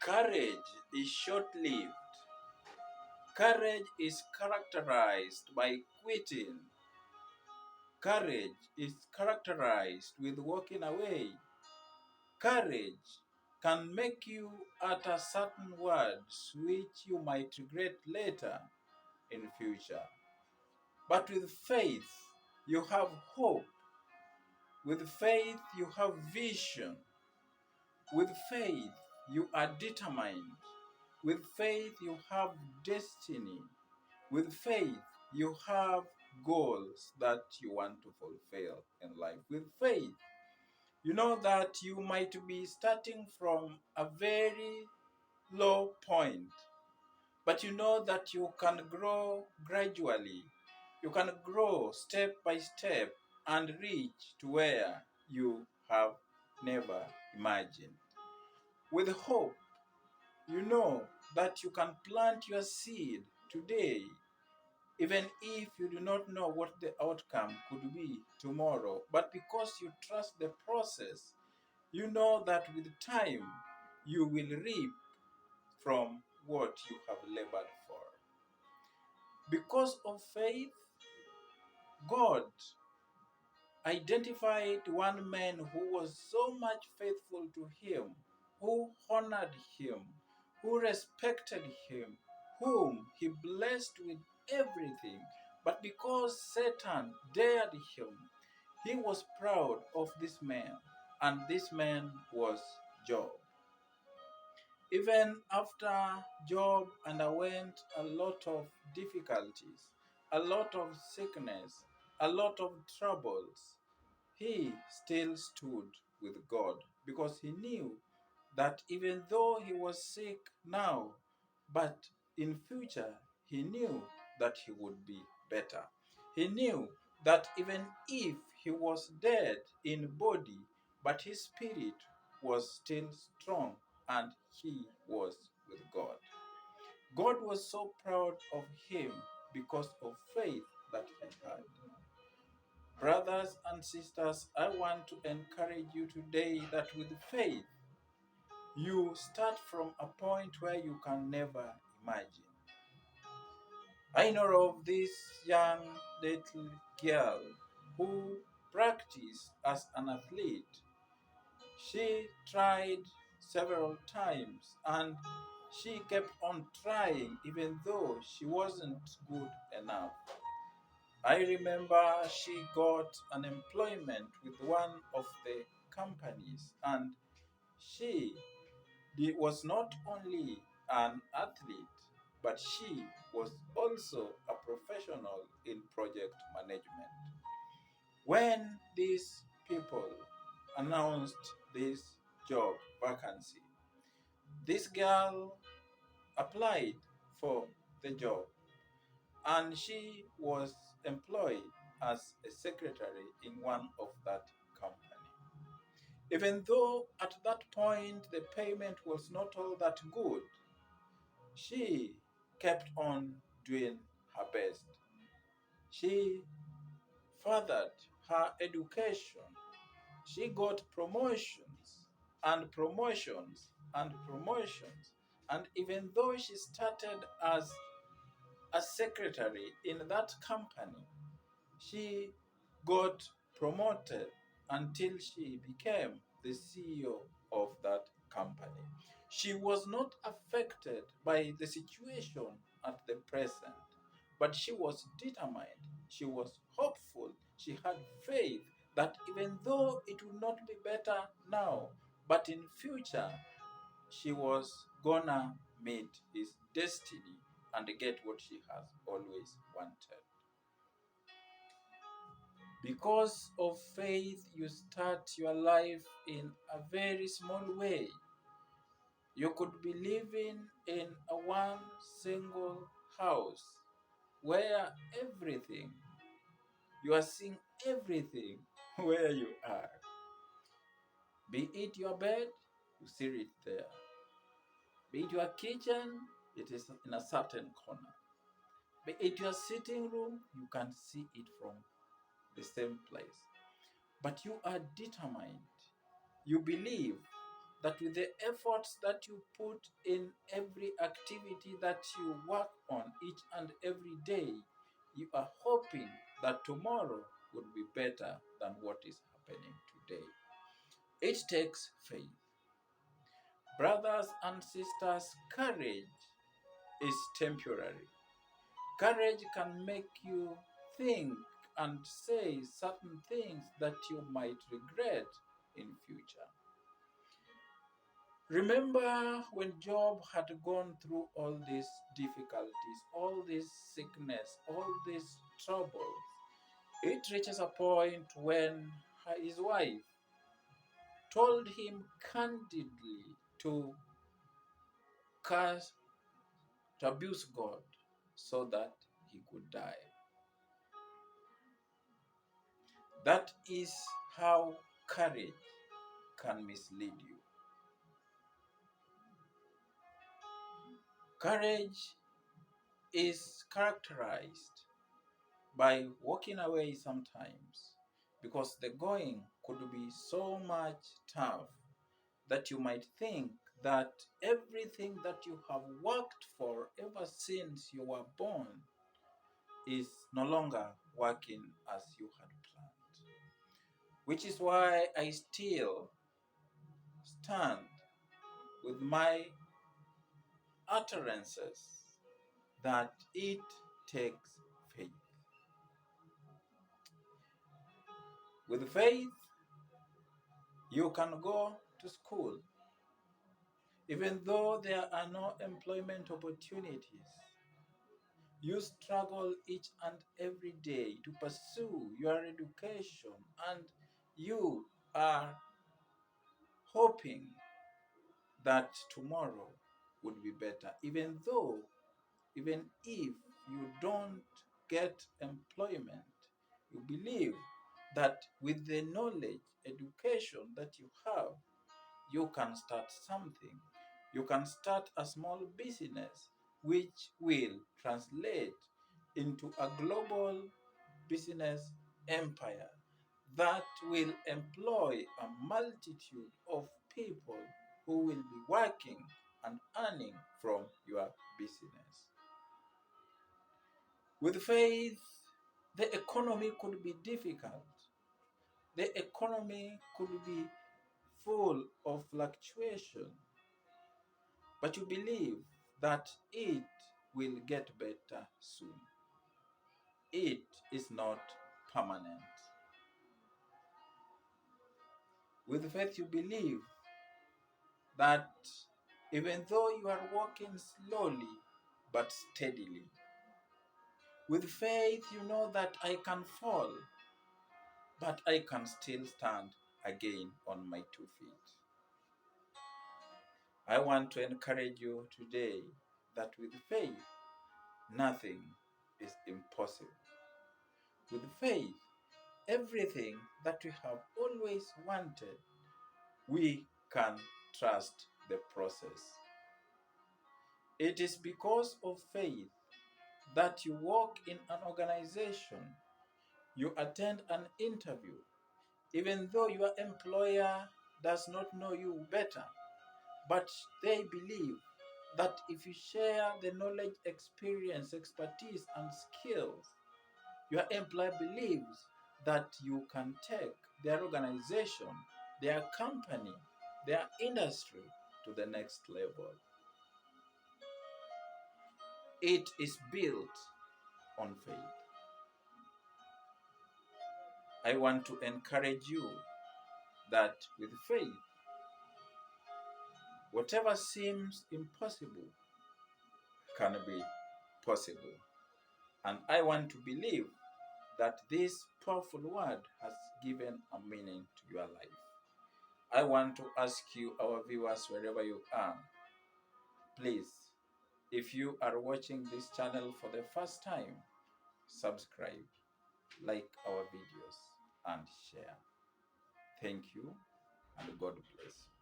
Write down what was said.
Courage is short-lived. Courage is characterized by quitting. Courage is characterized with walking away. Courage can make you utter certain words which you might regret later in future. But with faith, you have hope. With faith, you have vision. With faith, you are determined. With faith, you have destiny. With faith, you have goals that you want to fulfill in life. With faith, you know that you might be starting from a very low point, but you know that you can grow gradually. You can grow step by step and reach to where you have never imagined. With hope, you know that you can plant your seed today, even if you do not know what the outcome could be tomorrow. But because you trust the process, you know that with time you will reap from what you have labored for. Because of faith, God identified one man who was so much faithful to him, who honored him, who respected him, whom he blessed with everything. But because Satan dared him, he was proud of this man, and this man was Job. Even after Job underwent a lot of difficulties, a lot of sickness, a lot of troubles, he still stood with God because he knew that even though he was sick now, but in future he knew that he would be better. He knew that even if he was dead in body, but his spirit was still strong and he was with God. God was so proud of him because of faith that he had. Brothers and sisters, I want to encourage you today that with faith, you start from a point where you can never imagine. I know of this young little girl who practiced as an athlete. She tried several times and she kept on trying even though she wasn't good enough. I remember she got an employment with one of the companies, and she was not only an athlete, but she was also a professional in project management. When these people announced this job vacancy, this girl applied for the job and she was employed as a secretary in one of that company. Even though at that point the payment was not all that good, she kept on doing her best. She furthered her education. She got promotions and promotions and promotions. And even though she started as a secretary in that company, she got promoted until she became the CEO of that company. She was not affected by the situation at the present, but she was determined, she was hopeful, she had faith that even though it would not be better now, but in future, she was gonna meet his destiny and get what she has always wanted. Because of faith, you start your life in a very small way. You could be living in a one single house where everything, you are seeing everything where you are. Be it your bed, you see it there. Be it your kitchen, it is in a certain corner. Be it your sitting room, you can see it from the same place. But you are determined. You believe that with the efforts that you put in every activity that you work on each and every day, you are hoping that tomorrow would be better than what is happening today. It takes faith. Brothers and sisters, courage is temporary. Courage can make you think and say certain things that you might regret in future. Remember when Job had gone through all these difficulties, all this sickness, all these troubles. It reaches a point when his wife told him candidly to curse, to abuse God so that he could die. That is how courage can mislead you. Courage is characterized by walking away sometimes because the going could be so much tough that you might think that everything that you have worked for ever since you were born is no longer working as you had planned. Which is why I still stand with my utterances that it takes faith. With faith, you can go to school, even though there are no employment opportunities. You struggle each and every day to pursue your education, and you are hoping that tomorrow would be better, even if you don't get employment. You believe that with the knowledge, education that you have, you can start something. You can start a small business which will translate into a global business empire that will employ a multitude of people who will be working and earning from your business. With faith, the economy could be difficult. The economy could be full of fluctuation, but you believe that it will get better soon. It is not permanent. With faith, you believe that even though you are walking slowly but steadily, with faith, you know that I can fall, but I can still stand again on my 2 feet. I want to encourage you today that with faith, nothing is impossible. With faith, everything that we have always wanted, we can trust the process. It is because of faith that you work in an organization, you attend an interview, even though your employer does not know you better, but they believe that if you share the knowledge, experience, expertise, and skills, your employer believes that you can take their organization, their company, their industry to the next level. It is built on faith. I want to encourage you that with faith, whatever seems impossible can be possible. And I want to believe that this powerful word has given a meaning to your life. I want to ask you, our viewers, wherever you are, please, if you are watching this channel for the first time, subscribe, like our videos, and share. Thank you, and God bless you.